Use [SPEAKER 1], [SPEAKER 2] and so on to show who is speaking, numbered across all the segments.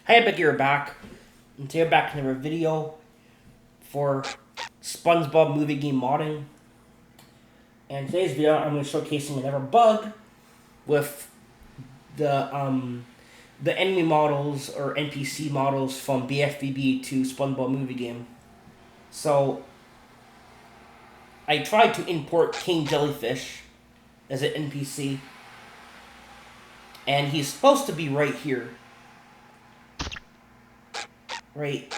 [SPEAKER 1] Hey, Becky, you're back. And today we're back in another video for SpongeBob movie game modding. And today's video, I'm going to showcasing another bug with the enemy models or NPC models from bfbb to SpongeBob movie game. So I tried to import King Jellyfish as an NPC, and he's supposed to be right here. Right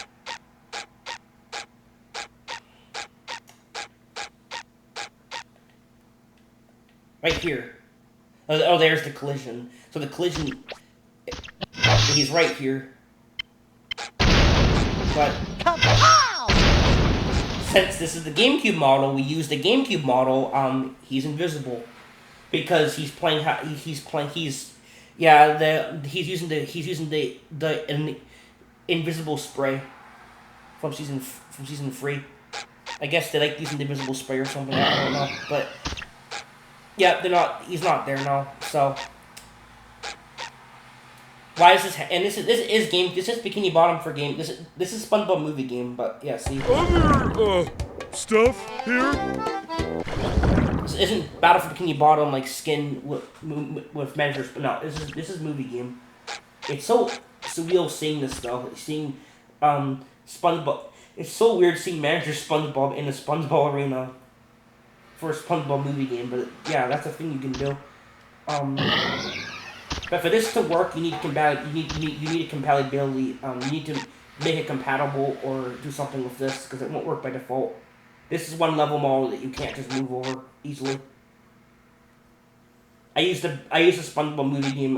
[SPEAKER 1] here. Oh, there's the collision. So the collision, he's right here. But since this is the GameCube model, we use the GameCube model. He's invisible because he's using the invisible spray from season 3. I guess they like using the invisible spray or something. I don't know, but yeah, they're not. He's not there now. So why is this? And this is game. This is Bikini Bottom for game. This is SpongeBob movie game. But yeah, see.
[SPEAKER 2] Other stuff here.
[SPEAKER 1] This isn't Battle for Bikini Bottom like skin with measures. But no, this is movie game. It's so surreal seeing this though. Seeing SpongeBob. It's so weird seeing manager SpongeBob in the SpongeBob arena for a SpongeBob movie game, but yeah, that's a thing you can do. But for this to work, you need a compatibility. You need to make it compatible or do something with this because it won't work by default. This is one level model that you can't just move over easily. I use the SpongeBob movie game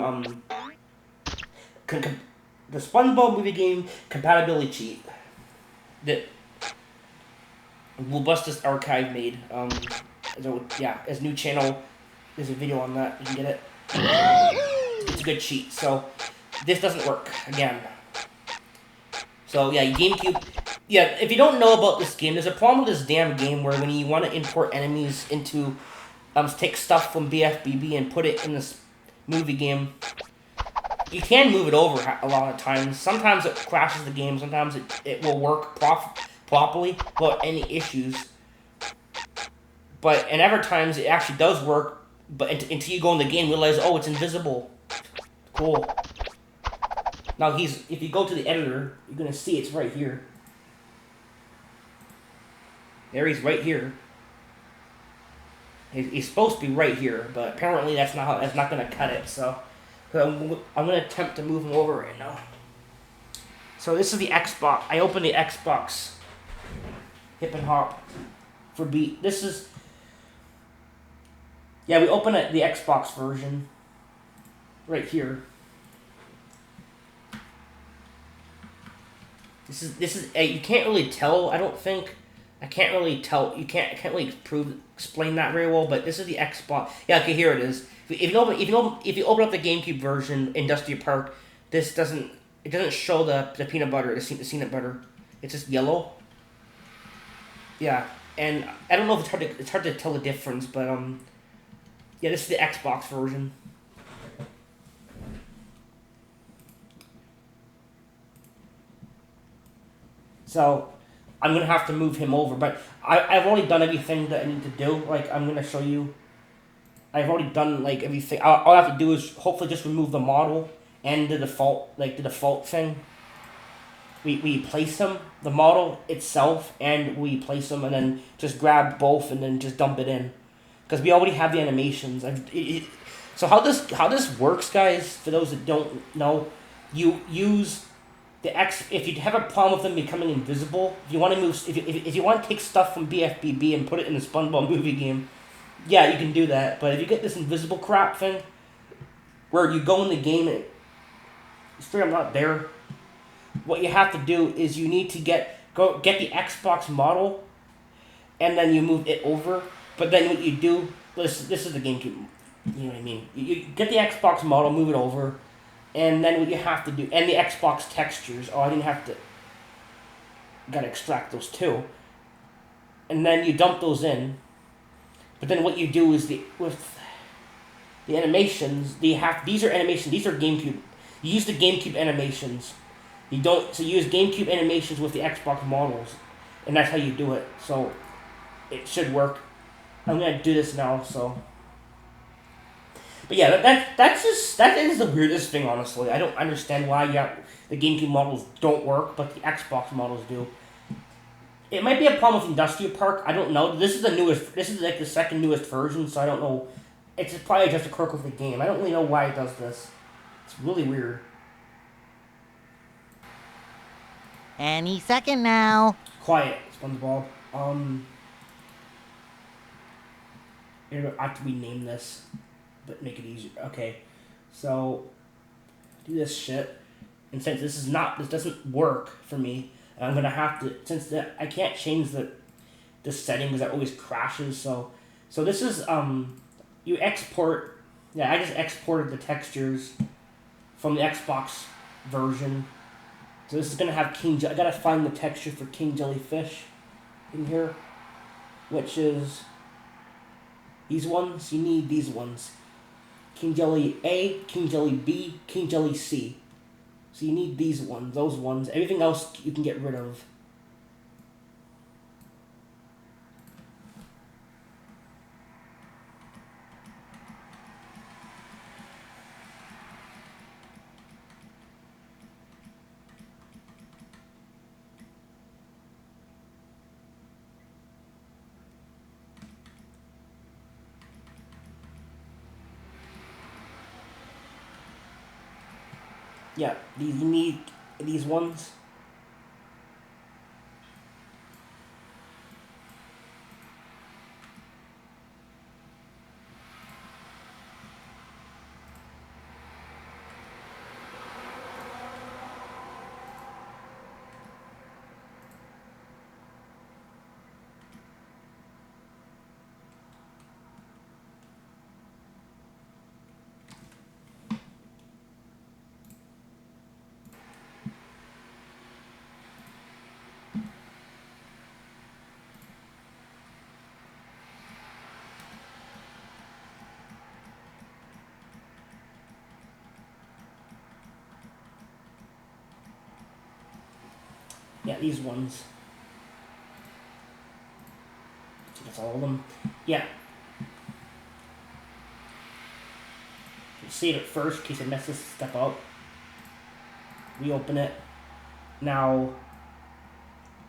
[SPEAKER 1] the SpongeBob movie game compatibility cheat that Robustus Archive made. So yeah, his new channel, there's a video on that. You can get it. It's a good cheat. So this doesn't work again. So yeah, GameCube. Yeah, if you don't know about this game, there's a problem with this damn game where when you want to import enemies into, take stuff from bfbb and put it in this movie game, you can move it over a lot of times. Sometimes it crashes the game. Sometimes it will work properly without any issues. And other times it actually does work, but until you go in the game, realize, oh, it's invisible. Cool. Now if you go to the editor, you're gonna see it's right here. There he's right here. He's supposed to be right here, but apparently that's not gonna cut it. So I'm gonna attempt to move him over right now. So this is the Xbox. I opened the Xbox. Hip and hop for beat. This is. Yeah, we open the Xbox version right here. This is you can't really tell. I don't think I can't really tell. I can't really explain that very well. But this is the Xbox. Yeah, okay, here it is. If you open up the GameCube version, Industrial Park, this doesn't show the peanut butter, the peanut butter. It's just yellow. Yeah, and I don't know if it's hard to tell the difference, but yeah, this is the Xbox version. So I'm gonna have to move him over, but I've already done everything that I need to do. Like I'm gonna show you. I've already done like everything. All I have to do is hopefully just remove the model and the default thing. We place him, the model itself, and we place them, and then just grab both, and then just dump it in, because we already have the animations. So how this works, guys? For those that don't know, you use the X. If you have a problem with them becoming invisible, if you want to move, if you want to take stuff from bfbb and put it in the SpongeBob movie game, yeah, you can do that. But if you get this invisible crap thing, where you go in the game and straight up not there. What you have to do is you need to get the Xbox model, and then you move it over. But then what you do, this is the GameCube, you know what I mean? You get the Xbox model, move it over, and then what you have to do, and the Xbox textures. Oh, I didn't have to. Gotta extract those too. And then you dump those in. But then what you do is with the animations, these are animations. These are GameCube. You use the GameCube animations. You don't. So you use GameCube animations with the Xbox models, and that's how you do it. So it should work. I'm gonna do this now. So, but yeah, that is the weirdest thing. Honestly, I don't understand why the GameCube models don't work, but the Xbox models do. It might be a problem with Industrial Park. I don't know. This is the newest. This is like the second newest version, so I don't know. It's probably just a quirk with the game. I don't really know why it does this. It's really weird.
[SPEAKER 3] Any second now.
[SPEAKER 1] Quiet, SpongeBob. I have to rename this, but make it easier. Okay, so do this shit, and since this doesn't work for me, I'm gonna have to I can't change the settings that always crashes. So this is you export. Yeah, I just exported the textures from the Xbox version. So this is gonna have I gotta find the texture for King Jellyfish in here, which is these ones. You need these ones. King Jelly A, King Jelly B, King Jelly C. So you need these ones, those ones. Everything else you can get rid of. Yeah, you need these ones. Yeah, these ones. That's all of them. Yeah. Save it first in case I mess this step up. Reopen it. Now,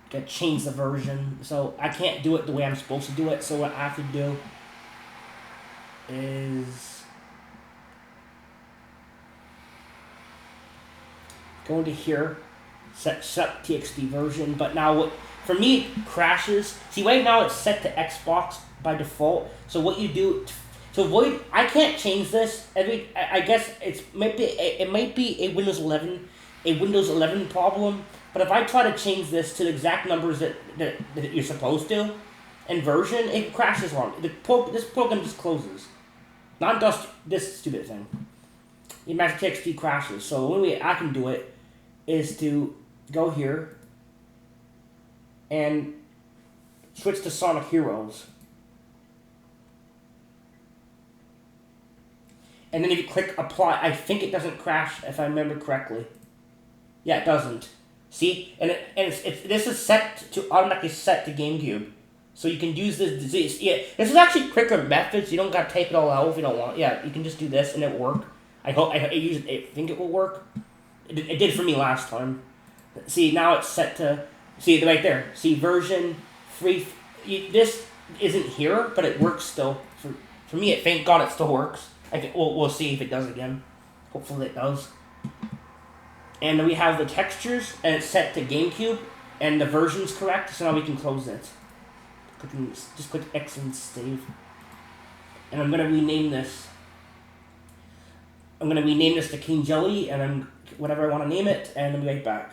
[SPEAKER 1] gotta change the version. So I can't do it the way I'm supposed to do it. So what I have to do is go into here, set TXT version. But now, for me, it crashes. See, right now it's set to Xbox by default. So what you do to avoid, I can't change this. I guess it might be a Windows 11 problem. But if I try to change this to the exact numbers that you're supposed to, and version, it crashes on me. This program just closes. Not just this stupid thing. The Magic TXT crashes. So the only way I can do it is to go here and switch to Sonic Heroes. And then if you click apply, I think it doesn't crash if I remember correctly. Yeah, it doesn't. See, this is automatically set to GameCube, so you can use this. Yeah, this is actually quicker methods. You don't gotta type it all out if you don't want. Yeah, you can just do this and it work. I think it will work. It did for me last time. See, now it's set to right there. See, version free. This isn't here, but it works still. For me, thank God it still works. We'll see if it does again. Hopefully it does. And then we have the textures, and it's set to GameCube, and the version's correct, so now we can close it. Just click X and save. And I'm going to rename this. I'm going to rename this to King Jelly, and whatever I want to name it, and I'll be right back.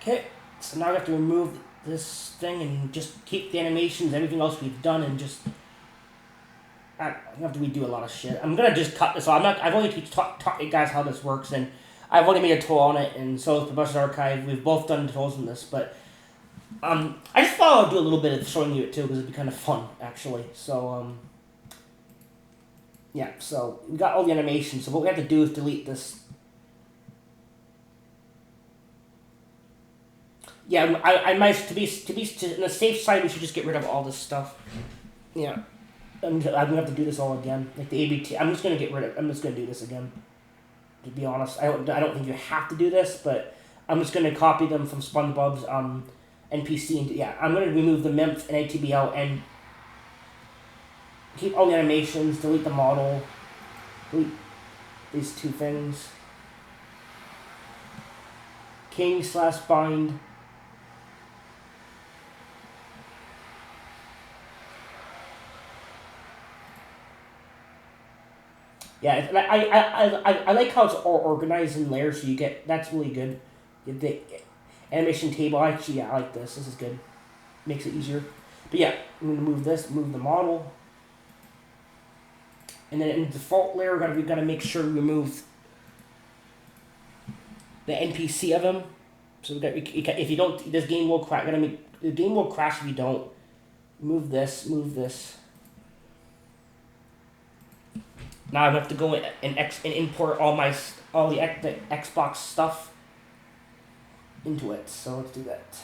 [SPEAKER 1] Okay, so now I have to remove this thing and just keep the animations, everything else we've done, and just... I have to redo a lot of shit. I'm gonna just cut this off. I've only taught you guys how this works, and I've only made a tutorial on it, and so is Professor's Archive. We've both done tutorials on this, but I just thought I'd do a little bit of showing you it too, because it'd be kind of fun, actually. So Yeah, so we got all the animations. So what we have to do is delete this. Yeah, I might to be on the safe side. We should just get rid of all this stuff. Yeah, I'm gonna have to do this all again. Like the ABT. I'm just gonna get rid of. I'm just gonna do this again. To be honest, I don't think you have to do this, but I'm just gonna copy them from SpongeBob's NPC and yeah, I'm gonna remove the MIMF and ATBL and keep all the animations. Delete the model. Delete these two things. King/bind. Yeah, I like how it's all organized in layers, so you get, that's really good. The animation table, actually, yeah, I like this. This is good. Makes it easier. But yeah, I'm going to move this, move the model. And then in the default layer, we gotta make sure we remove the NPC of him. So we got, if you don't, this game will crash. The game will crash if you don't. Move this, move this. Now I have to go and import all the Xbox stuff into it. So let's do that.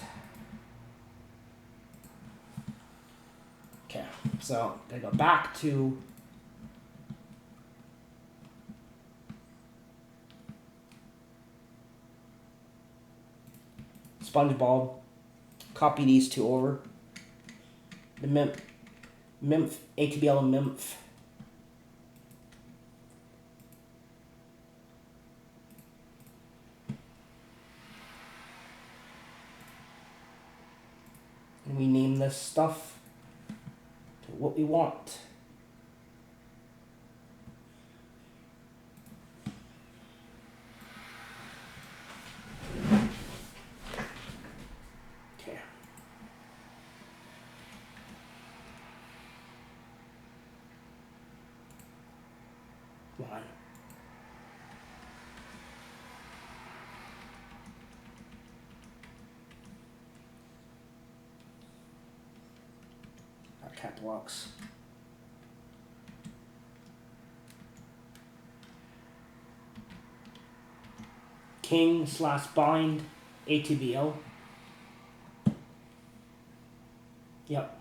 [SPEAKER 1] Okay, so I go back to SpongeBob. Copy these two over. The MIMF, ATBL and MIMF. And we name this stuff to what we want. Okay. Come on. Cat blocks. King/bind ATBL. Yep.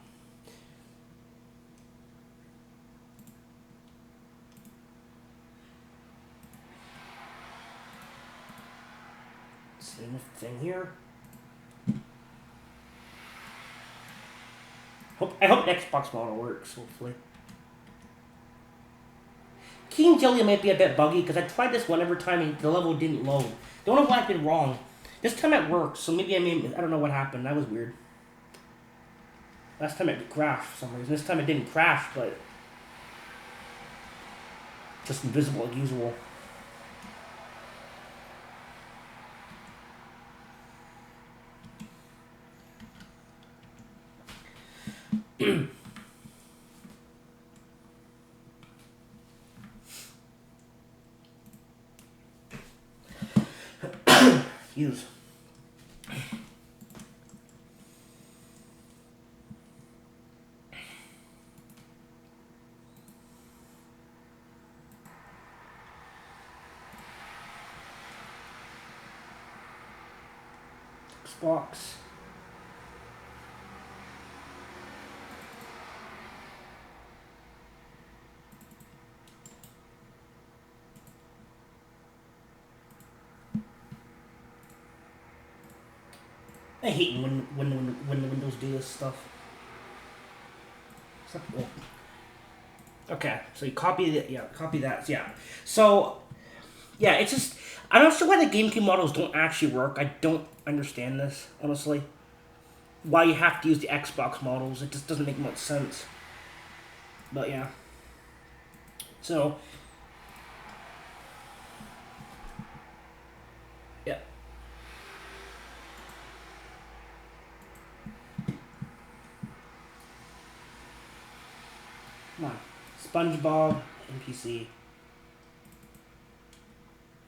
[SPEAKER 1] Same thing here. I hope Xbox model works, hopefully. King Jelly might be a bit buggy because I tried this one every time and the level didn't load. Don't know what I did wrong. This time it worked, so maybe I don't know what happened. That was weird. Last time it crashed for some reason. This time it didn't crash, but just invisible like usual. Use. Xbox. I hate when the Windows do this stuff. Okay, so you copy it. Yeah, copy that. Yeah. So, yeah, it's just I'm not sure why the GameCube models don't actually work. I don't understand this honestly. Why you have to use the Xbox models? It just doesn't make much sense. But yeah. So. Yeah. Come on. SpongeBob, NPC. It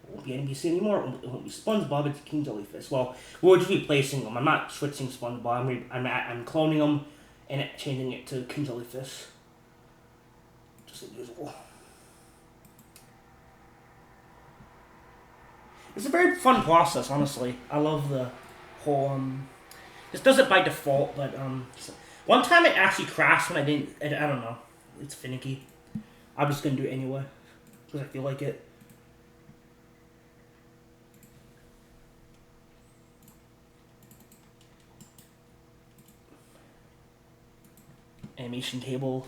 [SPEAKER 1] won't be NPC anymore. It won't be SpongeBob. It's King Jellyfish. Well, we're just replacing them. I'm not switching SpongeBob. I'm cloning them and changing it to King Jellyfish. Just like usual. It's a very fun process, honestly. I love the whole this does it by default, but one time it actually crashed when I didn't. I don't know. It's finicky. I'm just gonna do it anyway because I feel like it. Animation table.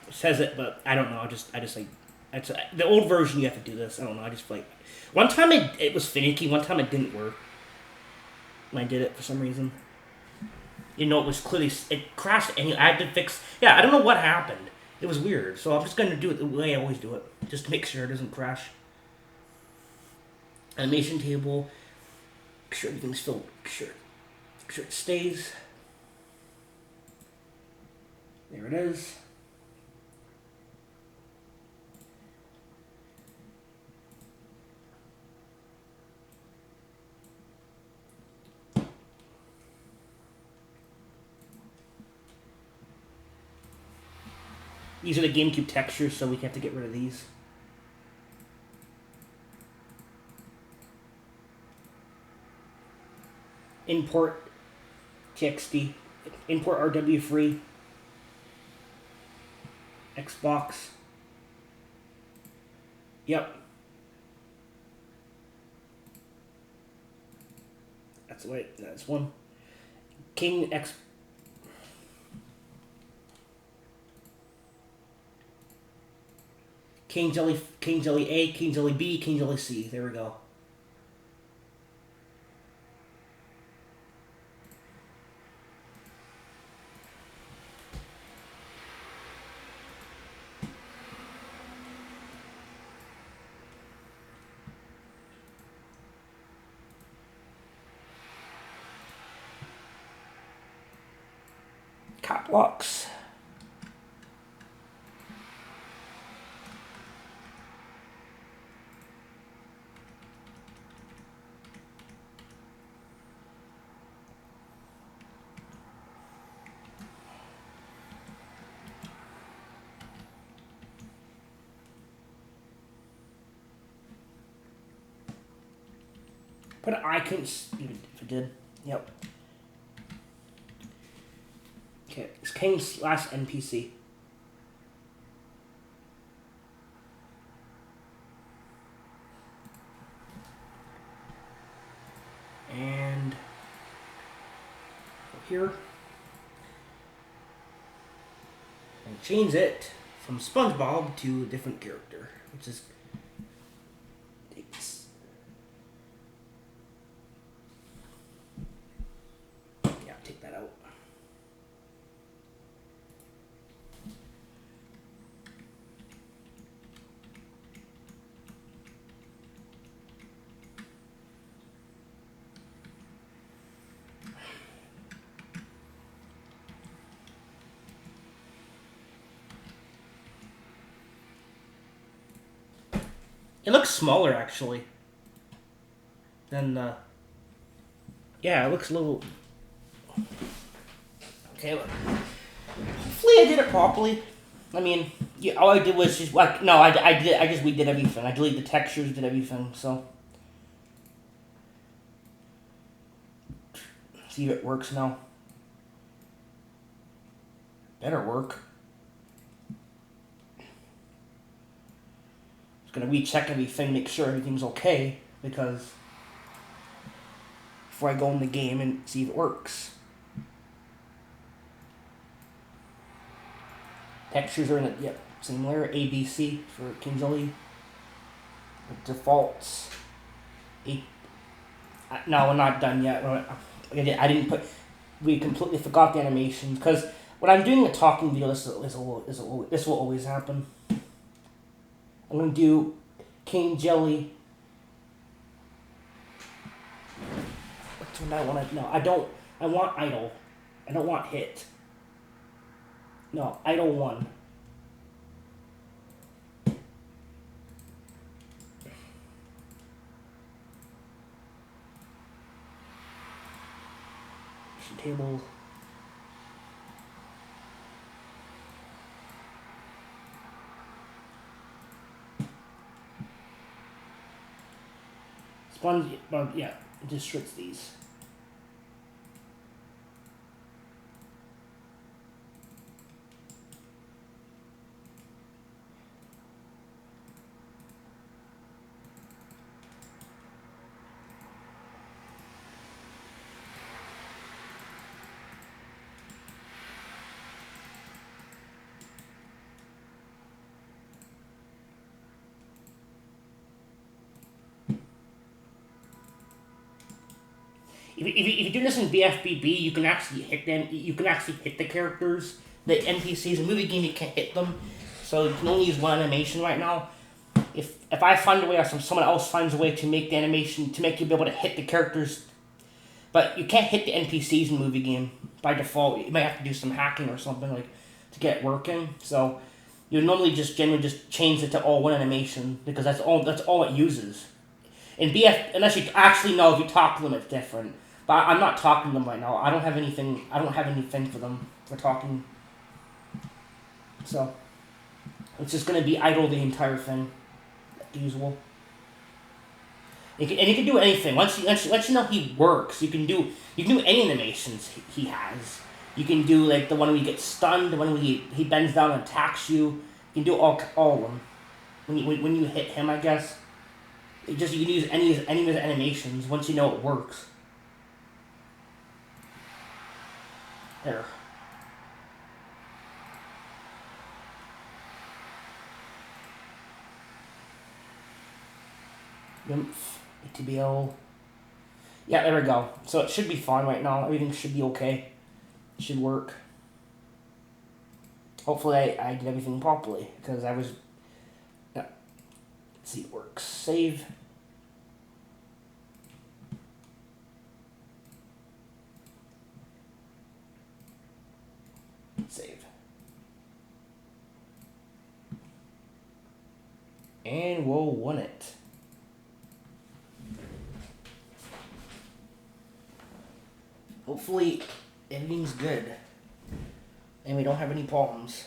[SPEAKER 1] It says it, but I don't know. I just like it's the old version. You have to do this. I don't know. I just like one time it was finicky. One time it didn't work. When I did it for some reason. You know, it was clearly it crashed, and I had to fix. Yeah, I don't know what happened. It was weird. So I'm just gonna do it the way I always do it, just to make sure it doesn't crash. Animation table. Make sure everything's filled. Make sure it stays. There it is. These are the GameCube textures, so we have to get rid of these. Import TXT. Import RW free. Xbox. Yep. That's right. That's one. King X. King Jelly A, King Jelly B, King Jelly C. There we go. Cap locks. But I couldn't even if it did. Yep. Okay, it's King last NPC. And here. And change it from SpongeBob to a different character, which is take that out. It looks smaller actually than yeah, it looks a little. Okay, hopefully I did it properly. I mean, yeah, all I did was just like no, I just redid everything. I deleted the textures, did everything. So see if it works now. Better work. Just gonna recheck everything, make sure everything's okay because before I go in the game and see if it works. Textures are in it, yep, same layer, ABC for King Jelly. The defaults. No, we're not done yet. I didn't put. We completely forgot the animations because when I'm doing a talking video, this will always happen. I'm gonna do King Jelly. What's what I want to? No, I don't. I want idle. I don't want hit. No, idle 1. Table. Sponge, well, yeah, it just strips these. If you're doing this in bfbb, you can actually hit them. You can actually hit the characters, the NPCs. In movie game, you can't hit them, so you can only use one animation right now. If I find a way, or someone else finds a way to make the animation to make you be able to hit the characters, but you can't hit the NPCs in movie game by default. You might have to do some hacking or something like to get it working. So you normally just generally just change it to all one animation because that's all it uses. In unless you actually know if you talk to them, it's different. But I'm not talking to them right now. I don't have anything for them for talking. So it's just gonna be idle the entire thing, like usual. And you can do anything. Once you know he works, you can do any animations he has. You can do like the one where he gets stunned, the one where he bends down and attacks you. You can do all of them. When you hit him, I guess. You can use any of his animations once you know it works. There. Nymph, ATBL. Yeah, there we go. So it should be fine right now. Everything should be okay. It should work. Hopefully I did everything properly because I was... Yeah. Let's see, it works. Save. Save. And we'll win it. Hopefully everything's good and we don't have any problems.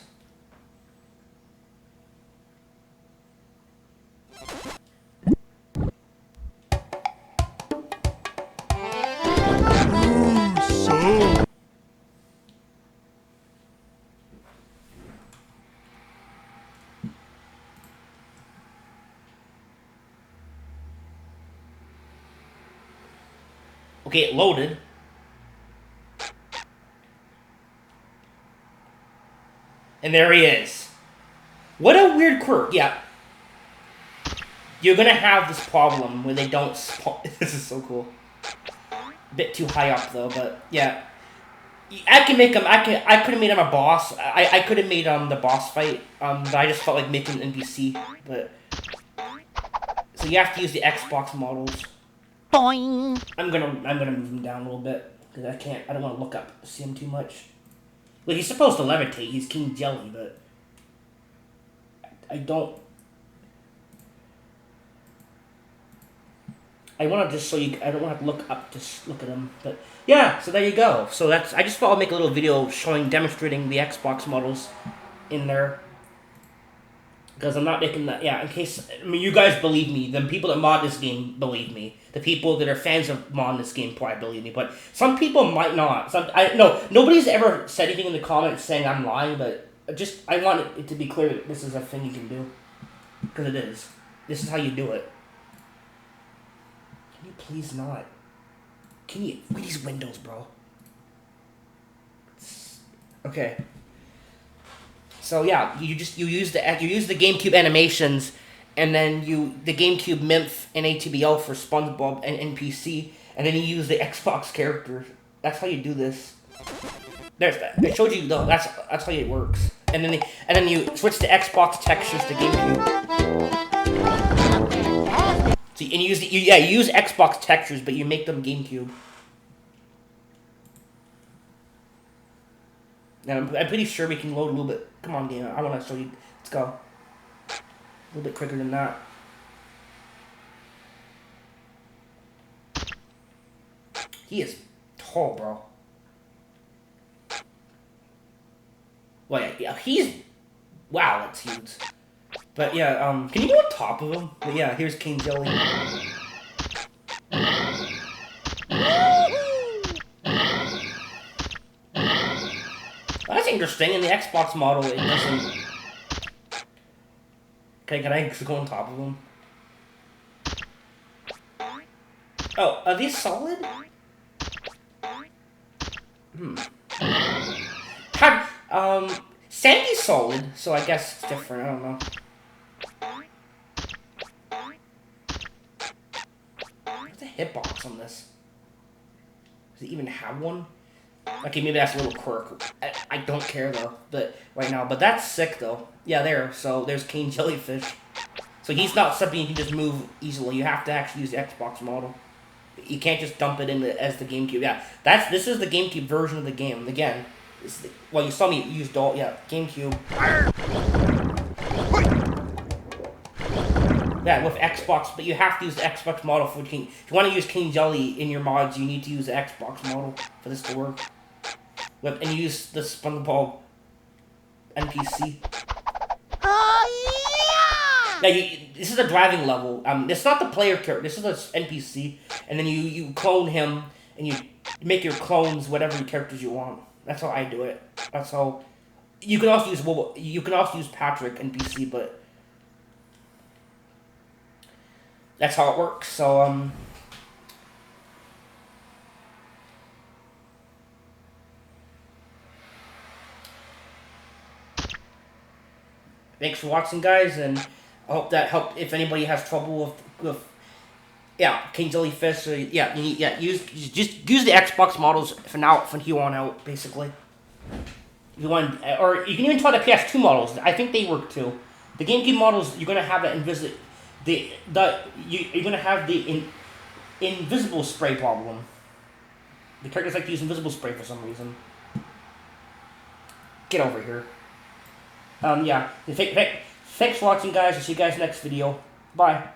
[SPEAKER 2] So.
[SPEAKER 1] Okay, it loaded. And there he is. What a weird quirk. Yeah. You're gonna have this problem where they don't spawn. This is so cool. A bit too high up though, but yeah. I can make him. I could have made him a boss. I could have made the boss fight. But I just felt like making an NPC. But so you have to use the Xbox models.
[SPEAKER 3] Boing.
[SPEAKER 1] I'm gonna move him down a little bit because I don't want to look up, see him too much. Like he's supposed to levitate. He's King Jelly, but I don't. I want to just show you. I don't want to look up to look at him, but yeah. So there you go. So that's. I just thought I'd make a little video demonstrating the Xbox models in there. Because I'm not making that, yeah, in case, I mean, you guys believe me. The people that mod this game believe me. The people that are fans of mod this game probably believe me. But some people might not. Nobody's ever said anything in the comments saying I'm lying, but I want it to be clear that this is a thing you can do. Because it is. This is how you do it. Can you please not? Can you, look at these windows, bro. Okay. So yeah, you use the GameCube animations, and then the GameCube MIMF and ATBL for SpongeBob and NPC, and then you use the Xbox characters. That's how you do this. There's that. I showed you though. That's how it works. And then you switch the Xbox textures to GameCube. So and you use Xbox textures, but you make them GameCube. Now, I'm pretty sure we can load a little bit. Come on, game. I want to show you. Let's go. A little bit quicker than that. He is tall, bro. Well, yeah, he's... Wow, that's huge. But yeah, can you go on top of him? But yeah, here's King Jelly. That's interesting. In the Xbox model, it doesn't. Can I go on top of them? Oh, are these solid? Sandy's solid, so I guess it's different. I don't know. What's the hitbox on this? Does it even have one? Okay, maybe that's a little quirk. I don't care though, but right now. But that's sick though. Yeah, there. So there's King Jellyfish. So he's not something you can just move easily. You have to actually use the Xbox model. You can't just dump it in as the GameCube. Yeah, this is the GameCube version of the game. Again, well, you saw me use GameCube. Yeah, with Xbox, but you have to use the Xbox model for King. If you want to use King Jelly in your mods, you need to use the Xbox model for this to work. And you use the SpongeBob NPC.
[SPEAKER 3] Oh,
[SPEAKER 1] Yeah, this is a driving level. It's not the player character. This is an NPC, and then you clone him, and you make your clones whatever characters you want. That's how I do it. That's how. You can also use Patrick NPC, but that's how it works. So thanks for watching, guys, and I hope that helped. If anybody has trouble with King Jellyfish, just use the Xbox models from here on out, basically. If you want, or you can even try the PS2 models. I think they work too. The GameCube models, you're gonna have that you're gonna have the invisible spray problem. The characters like to use invisible spray for some reason. Get over here. Yeah. Thanks for watching, guys. I'll see you guys next video. Bye.